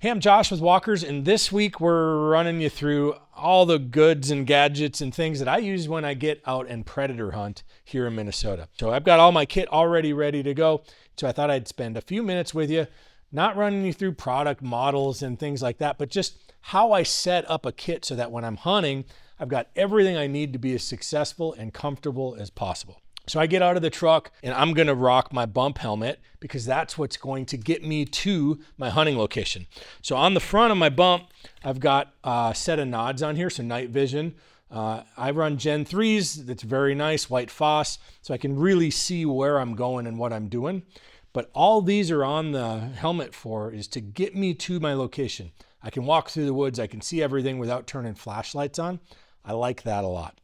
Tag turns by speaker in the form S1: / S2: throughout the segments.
S1: Hey, I'm Josh with Walkers, and this week we're running you through all the goods and gadgets and things that I use when I get out and predator hunt here in Minnesota. So I've got all my kit already ready to go, so I thought I'd spend a few minutes with you, not running you through product models and things like that, but just how I set up a kit so that when I'm hunting, I've got everything I need to be as successful and comfortable as possible. So I get out of the truck and I'm gonna rock my bump helmet because that's what's going to get me to my hunting location. So on the front of my bump, I've got a set of nods on here, so night vision. I run Gen 3s, that's very nice, white phos, so I can really see where I'm going and what I'm doing. But all these are on the helmet for is to get me to my location. I can walk through the woods, I can see everything without turning flashlights on. I like that a lot.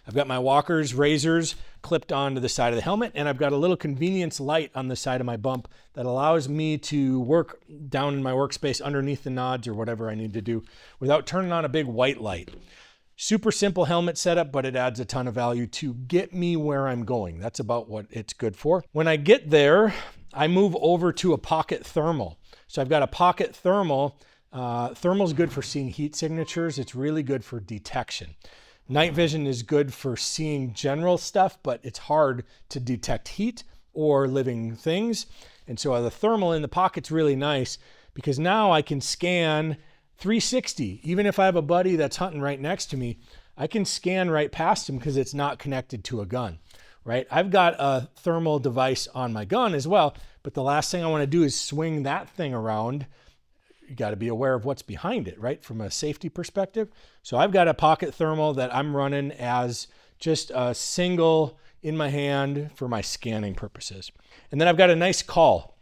S1: I've got my Walkers razors clipped onto the side of the helmet, and I've got a little convenience light on the side of my bump that allows me to work down in my workspace underneath the nods or whatever I need to do without turning on a big white light. Super simple helmet setup, but it adds a ton of value to get me where I'm going. That's about what it's good for. When I get there, I move over to a pocket thermal. So I've got a pocket thermal. Thermal's good for seeing heat signatures. It's really good for detection. Night vision is good for seeing general stuff, but it's hard to detect heat or living things. And so the thermal in the pocket's really nice because now I can scan 360. Even if I have a buddy that's hunting right next to me, I can scan right past him because it's not connected to a gun, right? I've got a thermal device on my gun as well, but the last thing I want to do is swing that thing around. You got to be aware of what's behind it, right? From a safety perspective. So I've got a pocket thermal that I'm running as just a single in my hand for my scanning purposes. And then I've got a nice call.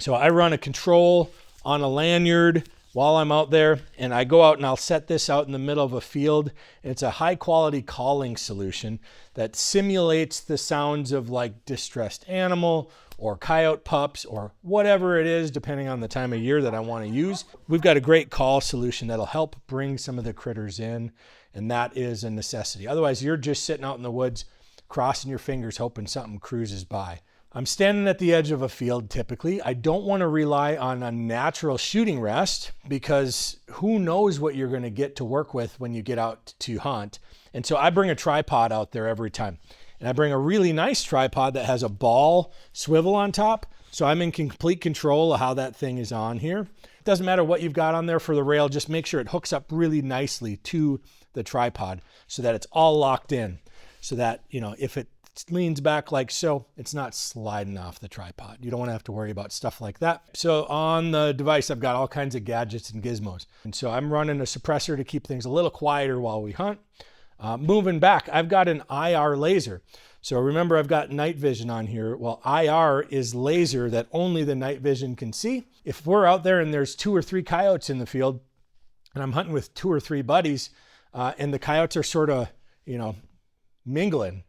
S1: So I run a control on a lanyard while I'm out there, and I go out and I'll set this out in the middle of a field. And it's a high quality calling solution that simulates the sounds of like distressed animal or coyote pups or whatever it is, depending on the time of year that I want to use. We've got a great call solution that'll help bring some of the critters in, and that is a necessity. Otherwise, you're just sitting out in the woods, crossing your fingers, hoping something cruises by. I'm standing at the edge of a field typically. I don't want to rely on a natural shooting rest because who knows what you're going to get to work with when you get out to hunt. And so I bring a tripod out there every time. And I bring a really nice tripod that has a ball swivel on top. So I'm in complete control of how that thing is on here. It doesn't matter what you've got on there for the rail, just make sure it hooks up really nicely to the tripod so that it's all locked in. So that, you know, if it leans back like so, it's not sliding off the tripod. You don't want to have to worry about stuff like that. So on the device, I've got all kinds of gadgets and gizmos. And so I'm running a suppressor to keep things a little quieter while we hunt. Moving back, I've got an IR laser. So remember, I've got night vision on here. Well, IR is laser that only the night vision can see. If we're out there and there's 2 or 3 coyotes in the field and I'm hunting with 2 or 3 buddies and the coyotes are sort of, mingling.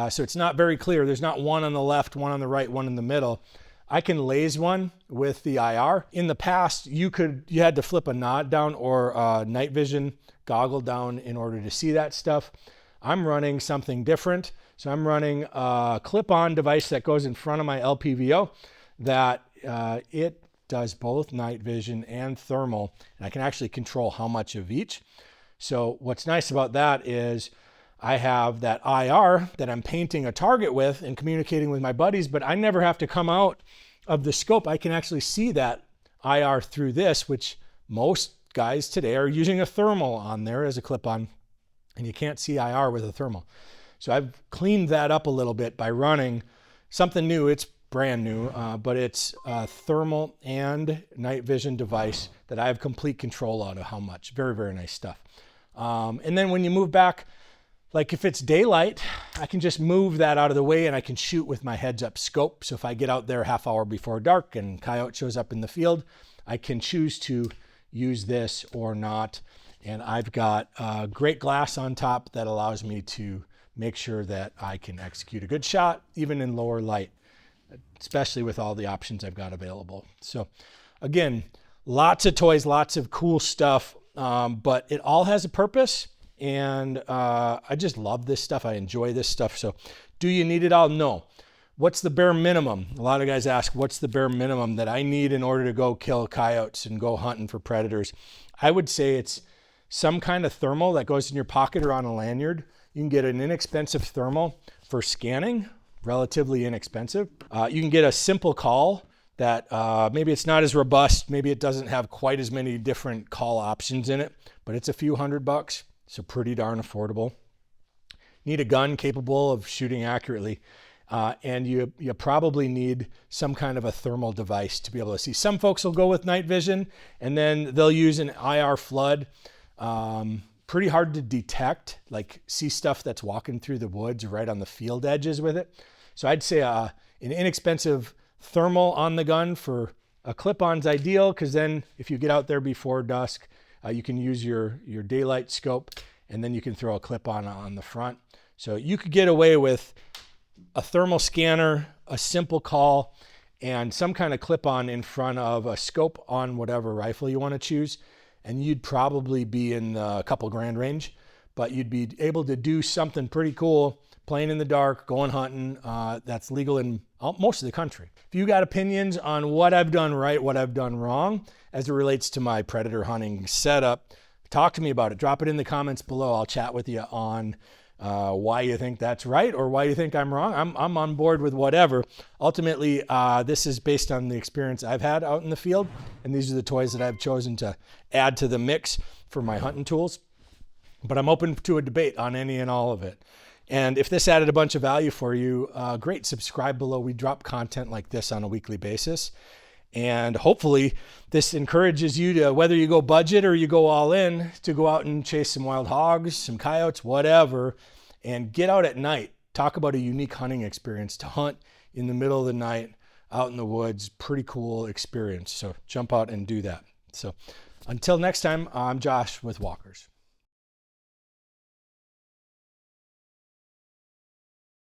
S1: So it's not very clear. There's not one on the left, one on the right, one in the middle. I can laze one with the IR. In the past, you had to flip a nod down or a night vision goggle down in order to see that stuff. I'm running something different. So I'm running a clip-on device that goes in front of my LPVO that it does both night vision and thermal, and I can actually control how much of each. So what's nice about that is I have that IR that I'm painting a target with and communicating with my buddies, but I never have to come out of the scope. I can actually see that IR through this, which most guys today are using a thermal on there as a clip-on, and you can't see IR with a thermal. So I've cleaned that up a little bit by running something new. It's brand new, but it's a thermal and night vision device that I have complete control out of how much. Very, very nice stuff. And then when you move back, like if it's daylight, I can just move that out of the way and I can shoot with my heads up scope. So if I get out there a half hour before dark and coyote shows up in the field, I can choose to use this or not. And I've got great glass on top that allows me to make sure that I can execute a good shot, even in lower light, especially with all the options I've got available. So again, lots of toys, lots of cool stuff, but it all has a purpose. And I just love this stuff. I enjoy this stuff. So do you need it all? No. what's the bare minimum? A lot of guys ask, what's the bare minimum that I need in order to go kill coyotes and go hunting for predators? I would say it's some kind of thermal that goes in your pocket or on a lanyard. You can get an inexpensive thermal for scanning, relatively inexpensive. You can get a simple call that maybe it's not as robust, maybe it doesn't have quite as many different call options in it, but it's a few $100, so pretty darn affordable. Need a gun capable of shooting accurately. And you probably need some kind of a thermal device to be able to see. Some folks will go with night vision, and then they'll use an IR flood. Pretty hard to detect, like see stuff that's walking through the woods right on the field edges with it. So I'd say an inexpensive thermal on the gun for a clip-on's ideal, because then if you get out there before dusk, you can use your daylight scope, and then you can throw a clip-on the front. So you could get away with a thermal scanner, a simple call, and some kind of clip-on in front of a scope on whatever rifle you want to choose. And you'd probably be in a couple grand range, but you'd be able to do something pretty cool playing in the dark, going hunting. That's legal in most of the country. If you got opinions on what I've done right, what I've done wrong as it relates to my predator hunting setup, talk to me about it. Drop it in the comments below. I'll chat with you on why you think that's right or why you think I'm wrong. I'm on board with whatever. Ultimately, this is based on the experience I've had out in the field, and these are the toys that I've chosen to add to the mix for my hunting tools. But I'm open to a debate on any and all of it. And if this added a bunch of value for you, great, subscribe below. We drop content like this on a weekly basis. And hopefully this encourages you to, whether you go budget or you go all in, to go out and chase some wild hogs, some coyotes, whatever, and get out at night. Talk about a unique hunting experience, to hunt in the middle of the night out in the woods. Pretty cool experience. So jump out and do that. So until next time, I'm Josh with Walkers.